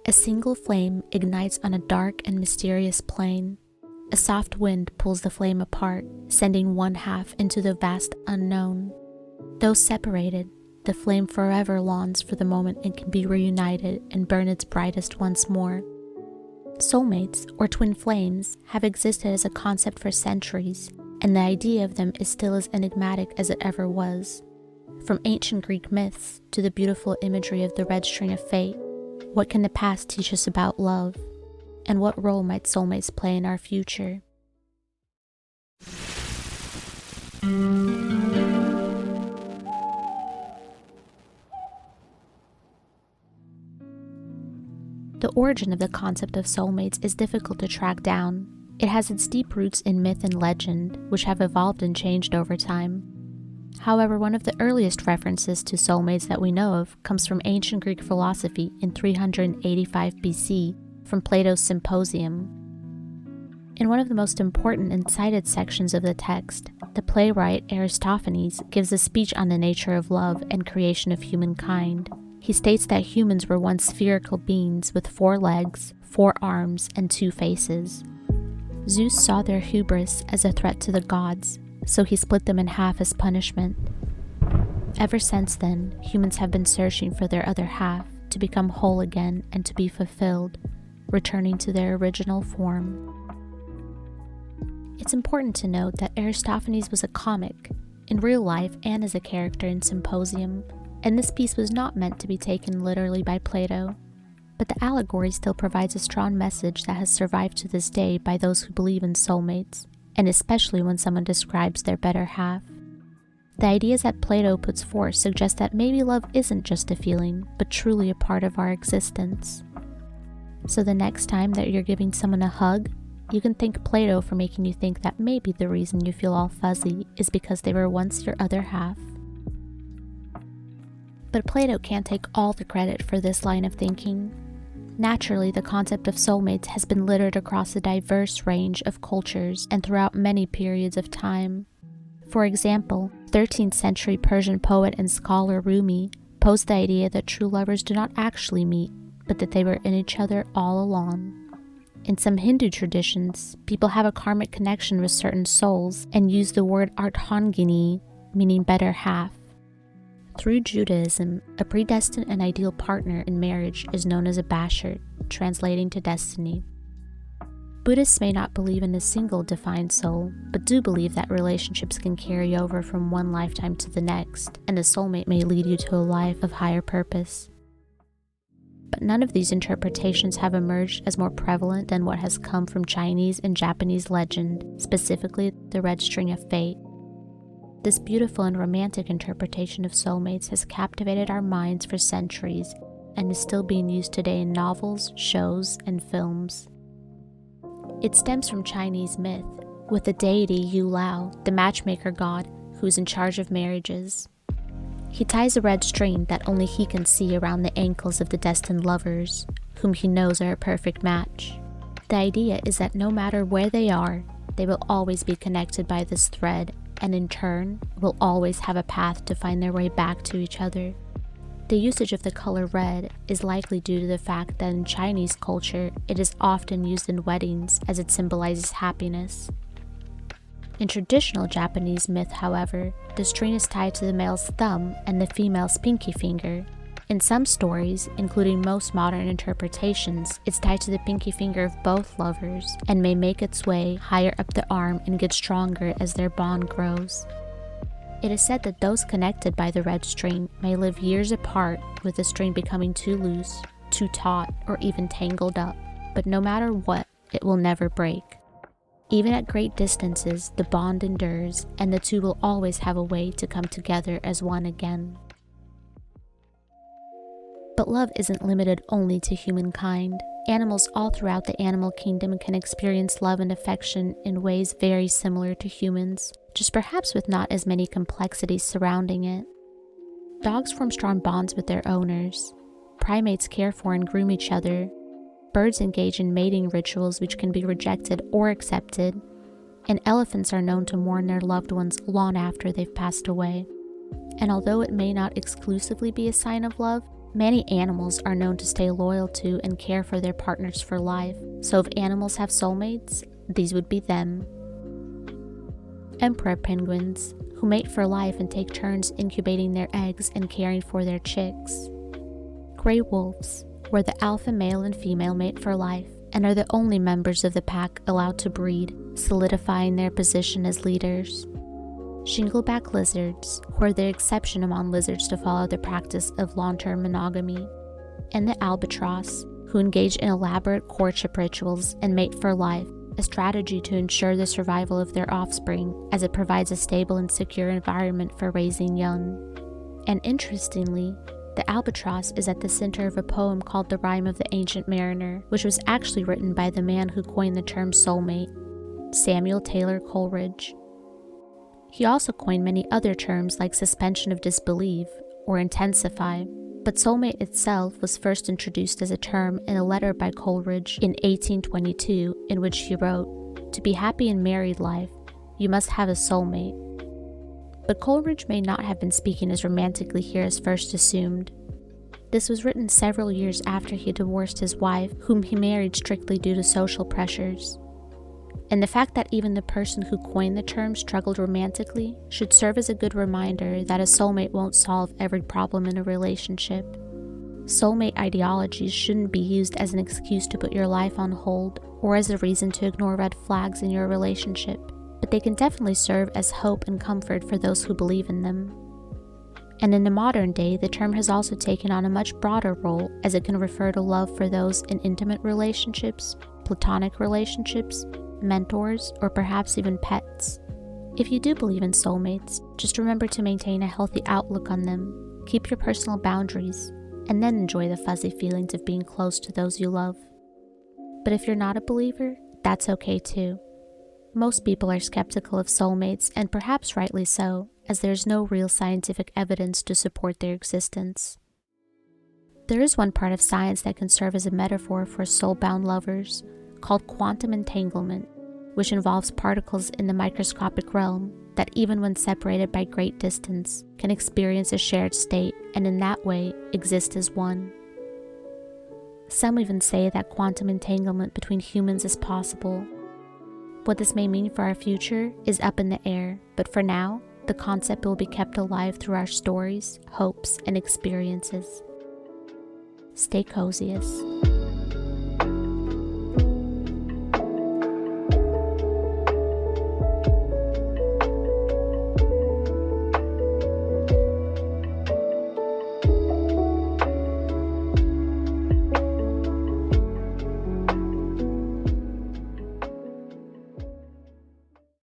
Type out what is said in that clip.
A single flame ignites on a dark and mysterious plain. A soft wind pulls the flame apart, sending one half into the vast unknown. Though separated, the flame forever longs for the moment it can be reunited and burn its brightest once more. Soulmates, or twin flames, have existed as a concept for centuries, and the idea of them is still as enigmatic as it ever was. From ancient Greek myths to the beautiful imagery of the red string of fate, what can the past teach us about love? And what role might soulmates play in our future? The origin of the concept of soulmates is difficult to track down. It has its deep roots in myth and legend, which have evolved and changed over time. However, one of the earliest references to soulmates that we know of comes from ancient Greek philosophy in 385 BC from Plato's Symposium. In one of the most important and cited sections of the text, the playwright Aristophanes gives a speech on the nature of love and creation of humankind. He states that humans were once spherical beings with 4 legs, 4 arms, and 2 faces. Zeus saw their hubris as a threat to the gods, so he split them in half as punishment. Ever since then, humans have been searching for their other half to become whole again and to be fulfilled, returning to their original form. It's important to note that Aristophanes was a comic, in real life and as a character in Symposium, and this piece was not meant to be taken literally by Plato, but the allegory still provides a strong message that has survived to this day by those who believe in soulmates, and especially when someone describes their better half. The ideas that Plato puts forth suggest that maybe love isn't just a feeling, but truly a part of our existence. So the next time that you're giving someone a hug, you can thank Plato for making you think that maybe the reason you feel all fuzzy is because they were once your other half. But Plato can't take all the credit for this line of thinking. Naturally, the concept of soulmates has been littered across a diverse range of cultures and throughout many periods of time. For example, 13th century Persian poet and scholar Rumi posed the idea that true lovers do not actually meet, but that they were in each other all along. In some Hindu traditions, people have a karmic connection with certain souls and use the word ardhangini, meaning better half. Through Judaism, a predestined and ideal partner in marriage is known as a bashert, translating to destiny. Buddhists may not believe in a single defined soul, but do believe that relationships can carry over from one lifetime to the next, and a soulmate may lead you to a life of higher purpose. But none of these interpretations have emerged as more prevalent than what has come from Chinese and Japanese legend, specifically the red string of fate. This beautiful and romantic interpretation of soulmates has captivated our minds for centuries and is still being used today in novels, shows, and films. It stems from Chinese myth, with the deity Yu Lao, the matchmaker god, who is in charge of marriages. He ties a red string that only he can see around the ankles of the destined lovers, whom he knows are a perfect match. The idea is that no matter where they are, they will always be connected by this thread, and in turn, will always have a path to find their way back to each other. The usage of the color red is likely due to the fact that in Chinese culture, it is often used in weddings as it symbolizes happiness. In traditional Japanese myth, however, the string is tied to the male's thumb and the female's pinky finger. In some stories, including most modern interpretations, it's tied to the pinky finger of both lovers and may make its way higher up the arm and get stronger as their bond grows. It is said that those connected by the red string may live years apart, with the string becoming too loose, too taut, or even tangled up, but no matter what, it will never break. Even at great distances, the bond endures, and the two will always have a way to come together as one again. But love isn't limited only to humankind. Animals all throughout the animal kingdom can experience love and affection in ways very similar to humans, just perhaps with not as many complexities surrounding it. Dogs form strong bonds with their owners. Primates care for and groom each other. Birds engage in mating rituals which can be rejected or accepted. And elephants are known to mourn their loved ones long after they've passed away. And although it may not exclusively be a sign of love, Many animals are known to stay loyal to and care for their partners for life, so if animals have soulmates, these would be them. Emperor penguins, who mate for life and take turns incubating their eggs and caring for their chicks. Gray wolves, where the alpha male and female mate for life and are the only members of the pack allowed to breed, solidifying their position as leaders. Shingleback lizards, who are the exception among lizards to follow the practice of long-term monogamy. And the albatross, who engage in elaborate courtship rituals and mate for life, a strategy to ensure the survival of their offspring, as it provides a stable and secure environment for raising young. And interestingly, the albatross is at the center of a poem called The Rime of the Ancient Mariner, which was actually written by the man who coined the term soulmate, Samuel Taylor Coleridge. He also coined many other terms like suspension of disbelief or intensify, but soulmate itself was first introduced as a term in a letter by Coleridge in 1822, in which he wrote, "To be happy in married life, you must have a soulmate." But Coleridge may not have been speaking as romantically here as first assumed. This was written several years after he divorced his wife, whom he married strictly due to social pressures. And the fact that even the person who coined the term struggled romantically should serve as a good reminder that a soulmate won't solve every problem in a relationship. Soulmate ideologies shouldn't be used as an excuse to put your life on hold or as a reason to ignore red flags in your relationship, but they can definitely serve as hope and comfort for those who believe in them. And in the modern day, the term has also taken on a much broader role, as it can refer to love for those in intimate relationships, platonic relationships, mentors, or perhaps even pets. If you do believe in soulmates, just remember to maintain a healthy outlook on them, keep your personal boundaries, and then enjoy the fuzzy feelings of being close to those you love. But if you're not a believer, that's okay too. Most people are skeptical of soulmates, and perhaps rightly so, as there's no real scientific evidence to support their existence. There is one part of science that can serve as a metaphor for soul-bound lovers, called quantum entanglement, which involves particles in the microscopic realm that, even when separated by great distance, can experience a shared state and in that way exist as one. Some even say that quantum entanglement between humans is possible. What this may mean for our future is up in the air, but for now, the concept will be kept alive through our stories, hopes, and experiences. Stay cozious.